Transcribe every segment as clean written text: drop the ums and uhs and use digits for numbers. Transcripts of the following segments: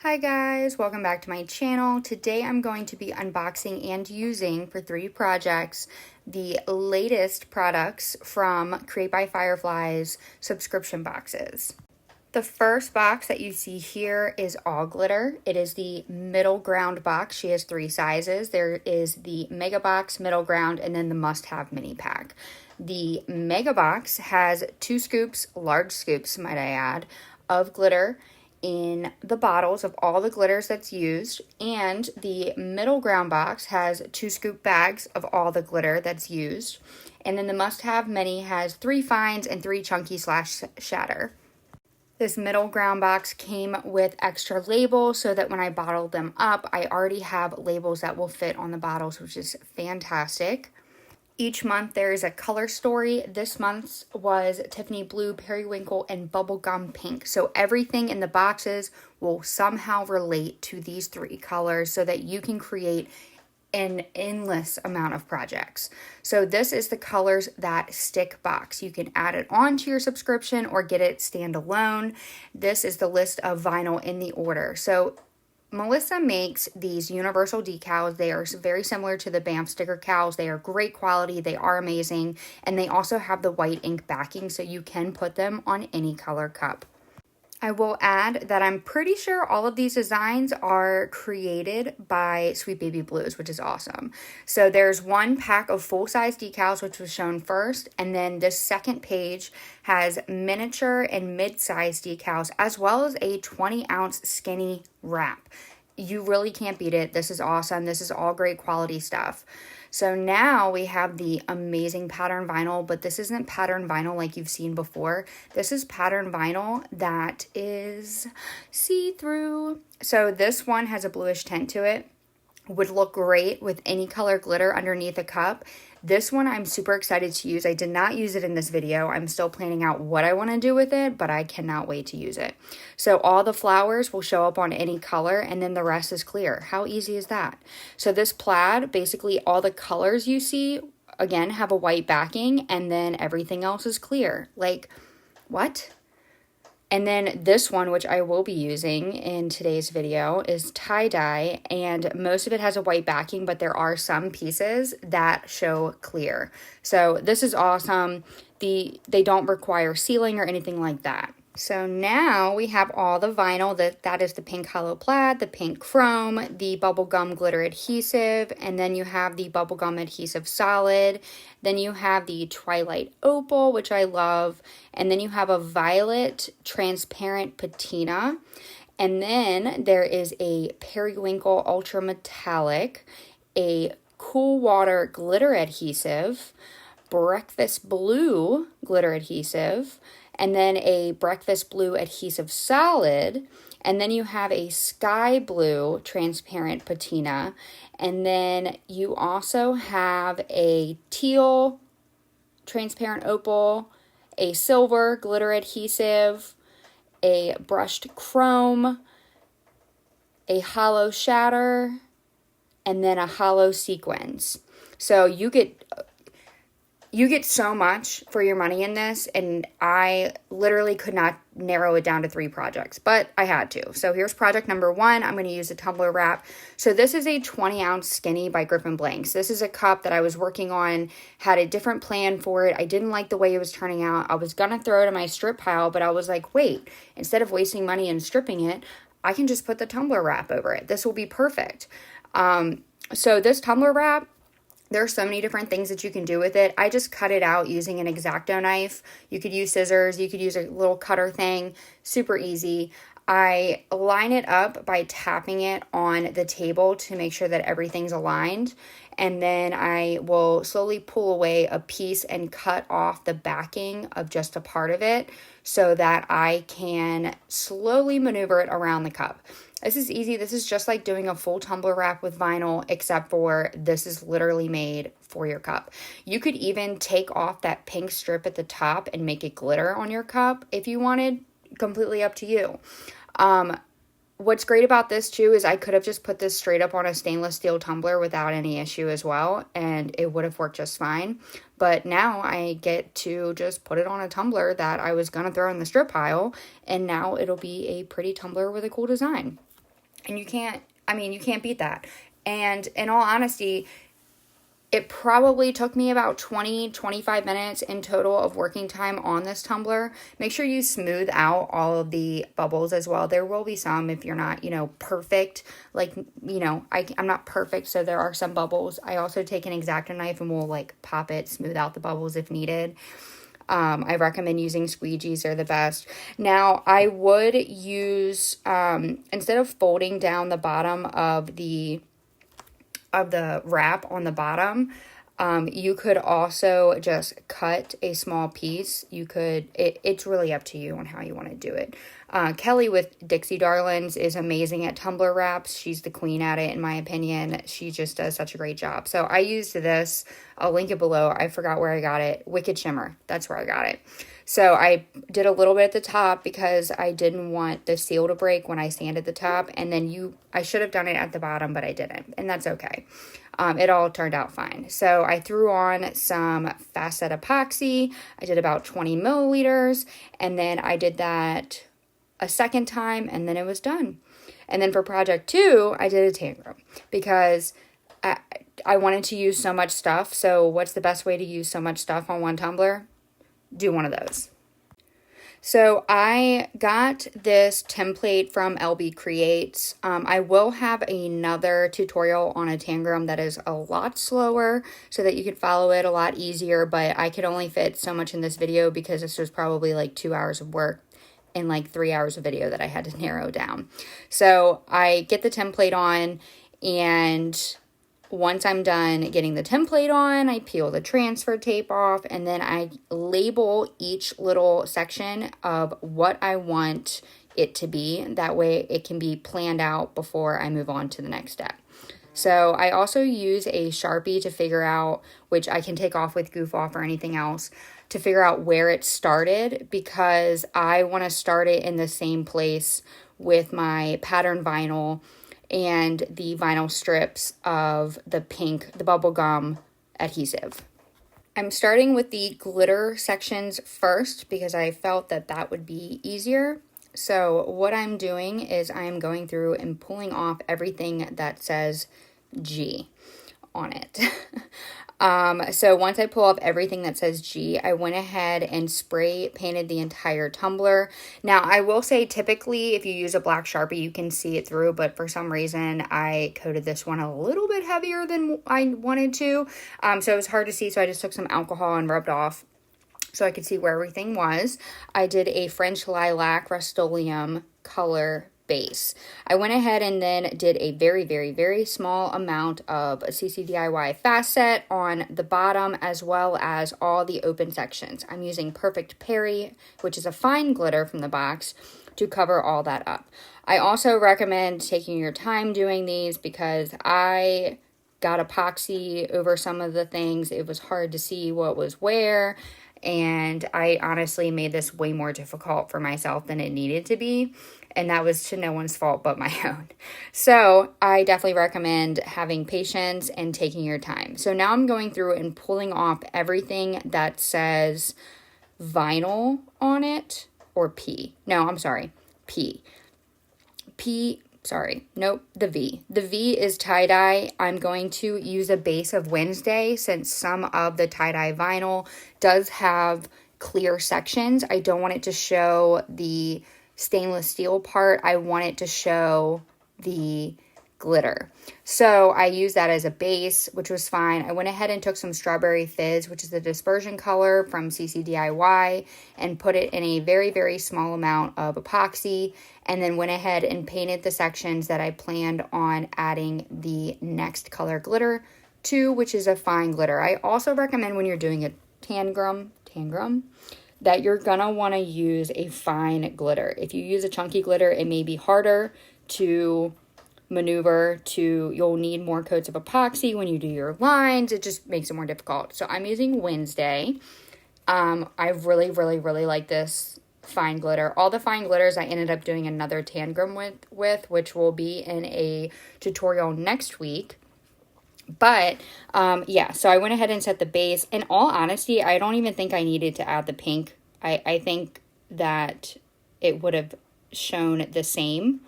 Hi guys, welcome back to my channel. Today I'm going to be unboxing and using for 3 projects the latest products from Create by Firefly's subscription boxes. The first box that you see here is all glitter. It is the middle ground box. She has 3 sizes. There is the mega box, middle ground, and then the must-have mini pack. The mega box has 2 scoops, large scoops might I add, of glitter in the bottles of all the glitters that's used, and the middle ground box has 2 scoop bags of all the glitter that's used, and then the must-have mini has 3 fines and 3 chunky / shatter. This middle ground box came with extra labels so that when I bottled them up, I already have labels that will fit on the bottles, which is fantastic. Each month there is a color story. This month's was Tiffany Blue, Periwinkle, and Bubblegum Pink. So everything in the boxes will somehow relate to these 3 colors so that you can create an endless amount of projects. So this is the colors that stick box. You can add it on to your subscription or get it standalone. This is the list of vinyl in the order. So Melissa makes these universal decals. They are very similar to the BAMF sticker cals. They are great quality. They are amazing. And they also have the white ink backing so you can put them on any color cup. I will add that I'm pretty sure all of these designs are created by Sweet Baby Blues, which is awesome. So there's 1 pack of full-size decals, which was shown first, and then this second page has miniature and mid-size decals, as well as a 20-ounce skinny wrap. You really can't beat it. This is awesome. This is all great quality stuff. So now we have the amazing pattern vinyl, but this isn't pattern vinyl like you've seen before. This is pattern vinyl that is see-through. So this one has a bluish tint to it. Would look great with any color glitter underneath a cup. This one I'm super excited to use. I did not use it in this video. I'm still planning out what I want to do with it, but I cannot wait to use it. So all the flowers will show up on any color, and then the rest is clear. How easy is that? So this plaid, basically all the colors you see, again, have a white backing, and then everything else is clear. Like, what? And then this one, which I will be using in today's video, is tie-dye, and most of it has a white backing, but there are some pieces that show clear. So this is awesome. They don't require sealing or anything like that. So now we have all the vinyl. That is the pink hollow plaid, the pink chrome, the bubblegum glitter adhesive, and then you have the bubblegum adhesive solid. Then you have the twilight opal, which I love. And then you have a violet transparent patina. And then there is a periwinkle ultra metallic, a cool water glitter adhesive, breakfast blue glitter adhesive, and then a breakfast blue adhesive solid, and then you have a sky blue transparent patina, and then you also have a teal transparent opal, a silver glitter adhesive, a brushed chrome, a hollow shatter, and then a hollow sequins. So you get so much for your money in this, and I literally could not narrow it down to 3 projects, but I had to. So here's project number 1. I'm going to use a tumbler wrap. So this is a 20-ounce skinny by Griffin Blanks. This is a cup that I was working on, had a different plan for it. I didn't like the way it was turning out. I was going to throw it in my strip pile, but I was like, wait, instead of wasting money and stripping it, I can just put the tumbler wrap over it. This will be perfect. So this tumbler wrap, there are so many different things that you can do with it. I just cut it out using an X-Acto knife. You could use scissors. You could use a little cutter thing. Super easy. I line it up by tapping it on the table to make sure that everything's aligned. And then I will slowly pull away a piece and cut off the backing of just a part of it so that I can slowly maneuver it around the cup. This is easy. This is just like doing a full tumbler wrap with vinyl, except for this is literally made for your cup. You could even take off that pink strip at the top and make it glitter on your cup if you wanted. Completely up to you. What's great about this too is I could have just put this straight up on a stainless steel tumbler without any issue as well, and it would have worked just fine. But now I get to just put it on a tumbler that I was going to throw in the strip pile, and now it'll be a pretty tumbler with a cool design. And you can't, I mean, you can't beat that. And in all honesty, it probably took me about 20-25 minutes in total of working time on this tumbler. Make sure you smooth out all of the bubbles as well. There will be some if you're not, perfect. Like, I'm not perfect, so there are some bubbles. I also take an X-Acto knife and will pop it, smooth out the bubbles if needed. I recommend using squeegees. They're the best. Now, I would use, instead of folding down the bottom of the wrap on the bottom, you could also just cut a small piece. It's really up to you on how you want to do it. Kelly with Dixie Darlings is amazing at tumbler wraps. She's the queen at it, in my opinion. She just does such a great job. So I used this. I'll link it below. I forgot where I got it. Wicked Shimmer. That's where I got it. So I did a little bit at the top because I didn't want the seal to break when I sanded the top. And then I should have done it at the bottom, but I didn't. And that's okay. It all turned out fine. So I threw on some fast set epoxy. I did about 20 milliliters. And then I did that a second time, and then it was done. And then for project 2, I did a Tangram because I wanted to use so much stuff. So what's the best way to use so much stuff on one tumbler? Do one of those. So I got this template from LB Creates. I will have another tutorial on a Tangram that is a lot slower so that you can follow it a lot easier, but I could only fit so much in this video because this was probably 2 hours of work and 3 hours of video that I had to narrow down. So I get the template on, and once I'm done getting the template on, I peel the transfer tape off, and then I label each little section of what I want it to be. That way it can be planned out before I move on to the next step. So I also use a Sharpie to figure out, which I can take off with Goof Off or anything else, to figure out where it started, because I want to start it in the same place with my pattern vinyl and the vinyl strips of the bubble gum adhesive. I'm starting with the glitter sections first because I felt that would be easier. So what I'm doing is I'm going through and pulling off everything that says G on it. So once I pull off everything that says G, I went ahead and spray painted the entire tumbler. Now, I will say typically if you use a black Sharpie, you can see it through, but for some reason I coated this one a little bit heavier than I wanted to. So it was hard to see, so I just took some alcohol and rubbed off so I could see where everything was. I did a French Lilac Rust-Oleum color base. I went ahead and then did a very, very, very small amount of a CCDIY fast set on the bottom as well as all the open sections. I'm using Perfect Perry, which is a fine glitter from the box, to cover all that up. I also recommend taking your time doing these because I got epoxy over some of the things. It was hard to see what was where, and I honestly made this way more difficult for myself than it needed to be. And that was to no one's fault but my own. So I definitely recommend having patience and taking your time. So now I'm going through and pulling off everything that says vinyl on it, or P. No, I'm sorry, P. Sorry, nope, the V. The V is tie-dye. I'm going to use a base of Wednesday since some of the tie-dye vinyl does have clear sections. I don't want it to show the stainless steel part. I want it to show the glitter. So I used that as a base, which was fine. I went ahead and took some Strawberry Fizz, which is the dispersion color from CCDIY, and put it in a very, very small amount of epoxy, and then went ahead and painted the sections that I planned on adding the next color glitter to, which is a fine glitter. I also recommend when you're doing a Tangram, that you're gonna wanna use a fine glitter. If you use a chunky glitter, it may be harder to maneuver you'll need more coats of epoxy when you do your lines. It just makes it more difficult. So I'm using Wednesday. I really, really, really like this fine glitter. All the fine glitters I ended up doing another Tangram with, which will be in a tutorial next week. But yeah, so I went ahead and set the base. In all honesty, I don't even think I needed to add the pink. I think that it would have shown the same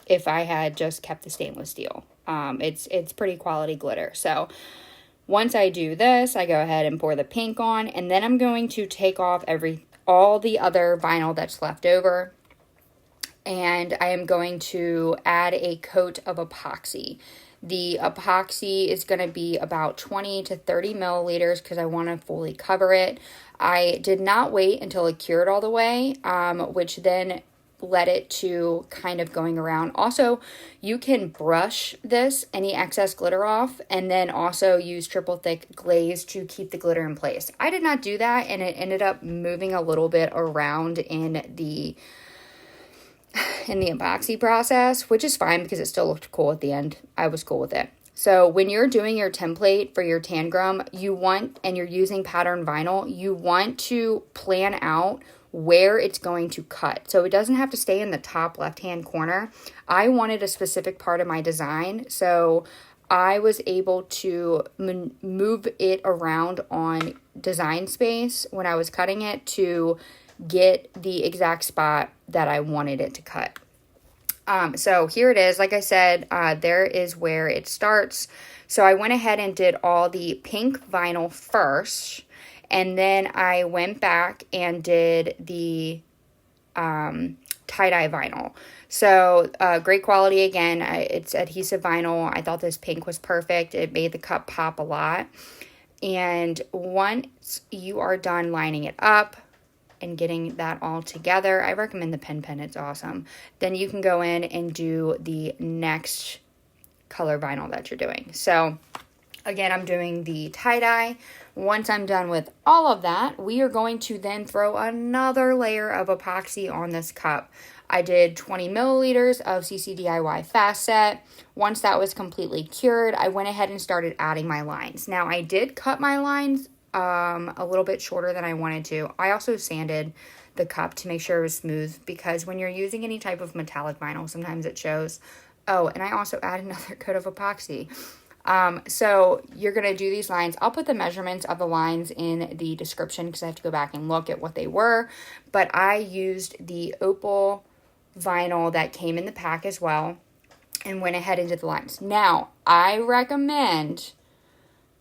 if I had just kept the stainless steel. It's pretty quality glitter. So once I do this, I go ahead and pour the pink on, and then I'm going to take off all the other vinyl that's left over, and I am going to add a coat of epoxy. The epoxy is going to be about 20 to 30 milliliters because I want to fully cover it. I did not wait until it cured all the way, which then led it to kind of going around. Also, you can brush any excess glitter off, and then also use triple thick glaze to keep the glitter in place. I did not do that, and it ended up moving a little bit around in the epoxy process, which is fine because it still looked cool at the end. I was cool with it. So when you're doing your template for your Tangram, and you're using pattern vinyl, you want to plan out where it's going to cut. So it doesn't have to stay in the top left-hand corner. I wanted a specific part of my design, so I was able to move it around on design space when I was cutting it to get the exact spot that I wanted it to cut. So here it is. Like I said, there is where it starts. So I went ahead and did all the pink vinyl first, and then I went back and did the tie-dye vinyl. So great quality again. It's adhesive vinyl. I thought this pink was perfect. It made the cup pop a lot. And once you are done lining it up and getting that all together, I recommend the pen. It's awesome. Then you can go in and do the next color vinyl that you're doing. So again, I'm doing the tie-dye. Once I'm done with all of that, we are going to then throw another layer of epoxy on this cup. I did 20 milliliters of CC DIY Fast Set. Once that was completely cured, I went ahead and started adding my lines. Now, I did cut my lines a little bit shorter than I wanted to. I also sanded the cup to make sure it was smooth, because when you're using any type of metallic vinyl, sometimes it shows. Oh, and I also added another coat of epoxy. So you're going to do these lines. I'll put the measurements of the lines in the description because I have to go back and look at what they were. But I used the opal vinyl that came in the pack as well and went ahead and did the lines. Now, I recommend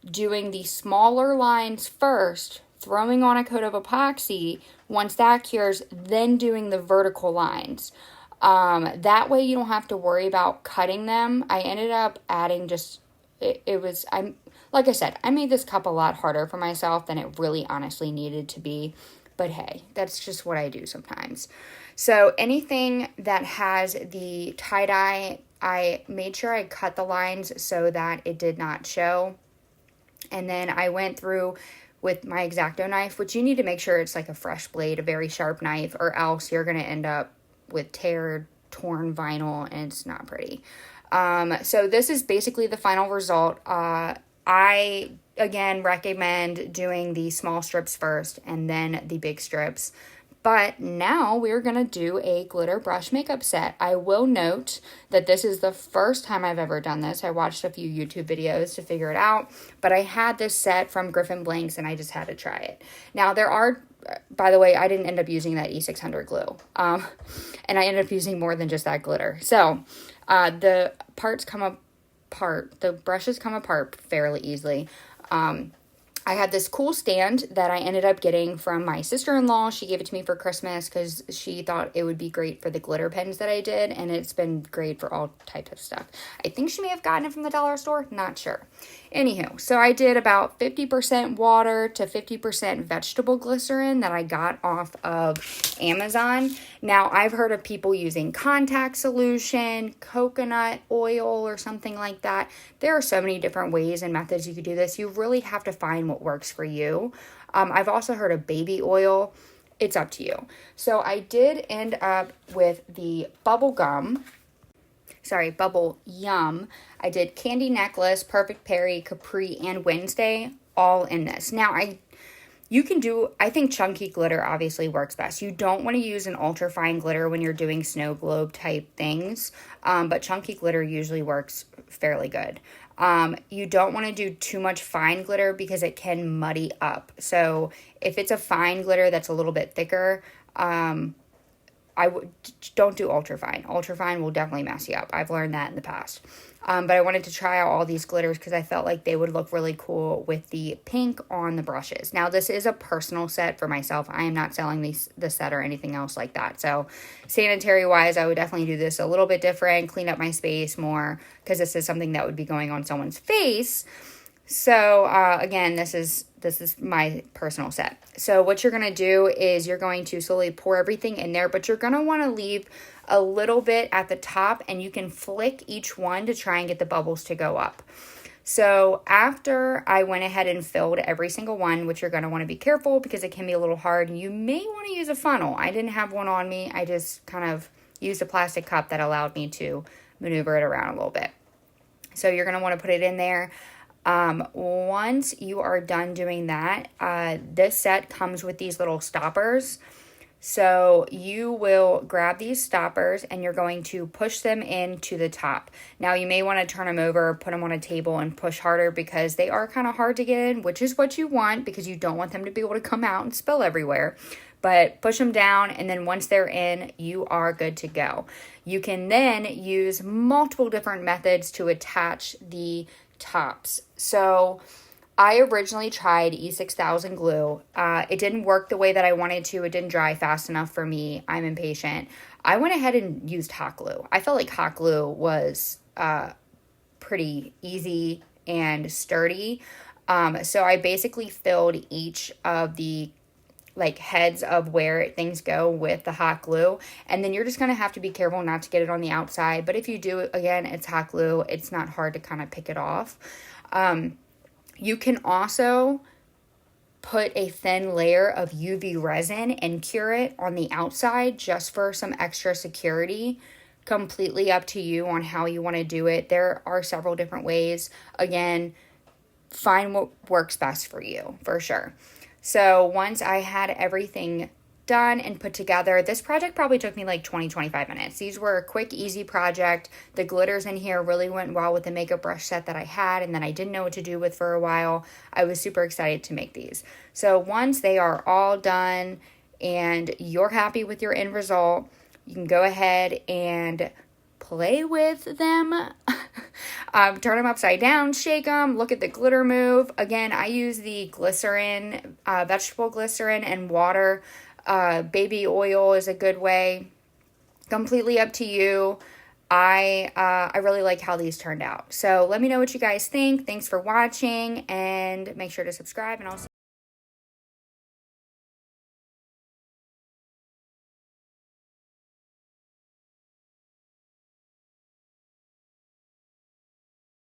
doing the smaller lines first, throwing on a coat of epoxy. Once that cures, then doing the vertical lines. That way you don't have to worry about cutting them. I ended up adding like I said, I made this cup a lot harder for myself than it really honestly needed to be. But hey, that's just what I do sometimes. So anything that has the tie-dye, I made sure I cut the lines so that it did not show. And then I went through with my X-Acto knife, which you need to make sure it's like a fresh blade, a very sharp knife, or else you're going to end up with torn vinyl, and it's not pretty. So this is basically the final result. I, again, recommend doing the small strips first and then the big strips. But now we're going to do a glitter brush makeup set. I will note that this is the first time I've ever done this. I watched a few YouTube videos to figure it out, but I had this set from Griffin Blanks and I just had to try it. Now there are, by the way, I didn't end up using that E600 glue. And I ended up using more than just that glitter. So the brushes come apart fairly easily. I had this cool stand that I ended up getting from my sister-in-law. She gave it to me for Christmas because she thought it would be great for the glitter pens that I did, and it's been great for all types of stuff. I think she may have gotten it from the dollar store, not sure. Anywho, so I did about 50% water to 50% vegetable glycerin that I got off of Amazon. Now, I've heard of people using contact solution, coconut oil, or something like that. There are so many different ways and methods you could do this. You really have to find what works for you. I've also heard of baby oil. It's up to you. So I did end up with the bubble yum. I did Candy Necklace, Perfect Perry, Capri, and Wednesday all in this. Now, I think chunky glitter obviously works best. You don't want to use an ultra fine glitter when you're doing snow globe type things, but chunky glitter usually works fairly good. You don't want to do too much fine glitter because it can muddy up. So if it's a fine glitter that's a little bit thicker, don't do ultrafine. Ultrafine will definitely mess you up. I've learned that in the past. But I wanted to try out all these glitters because I felt like they would look really cool with the pink on the brushes. Now, this is a personal set for myself. I am not selling the set or anything else like that. So sanitary-wise, I would definitely do this a little bit different, clean up my space more, because this is something that would be going on someone's face. So, again, this is my personal set. So what you're going to do is you're going to slowly pour everything in there, but you're going to want to leave a little bit at the top, and you can flick each one to try and get the bubbles to go up. So after I went ahead and filled every single one, which you're going to want to be careful because it can be a little hard, and you may want to use a funnel. I didn't have one on me. I just kind of used a plastic cup that allowed me to maneuver it around a little bit. So you're going to want to put it in there. Once you are done doing that, this set comes with these little stoppers. So you will grab these stoppers and you're going to push them into the top. Now you may want to turn them over, put them on a table and push harder because they are kind of hard to get in, which is what you want because you don't want them to be able to come out and spill everywhere. But push them down, and then once they're in, you are good to go. You can then use multiple different methods to attach the tops. So I originally tried E6000 glue. It didn't work the way that I wanted to. It didn't dry fast enough for me. I'm impatient. I went ahead and used hot glue. I felt like hot glue was pretty easy and sturdy. So I basically filled each of the heads of where things go with the hot glue, and then you're just going to have to be careful not to get it on the outside. But if you do, again, it's hot glue. It's not hard to kind of pick it off. You can also put a thin layer of UV resin and cure it on the outside just for some extra security. Completely up to you on how you want to do it. There are several different ways. Again, find what works best for you, for sure. So once I had everything done and put together, this project probably took me like 20-25 minutes. These were a quick, easy project. The glitters in here really went well with the makeup brush set that I had and then I didn't know what to do with for a while. I was super excited to make these. So once they are all done and you're happy with your end result, you can go ahead and play with them. Turn them upside down, shake them, look at the glitter move. Again, I use the glycerin, vegetable glycerin and water. Baby oil is a good way. Completely up to you. I really like how these turned out. So let me know what you guys think. Thanks for watching and make sure to subscribe and I'll see you.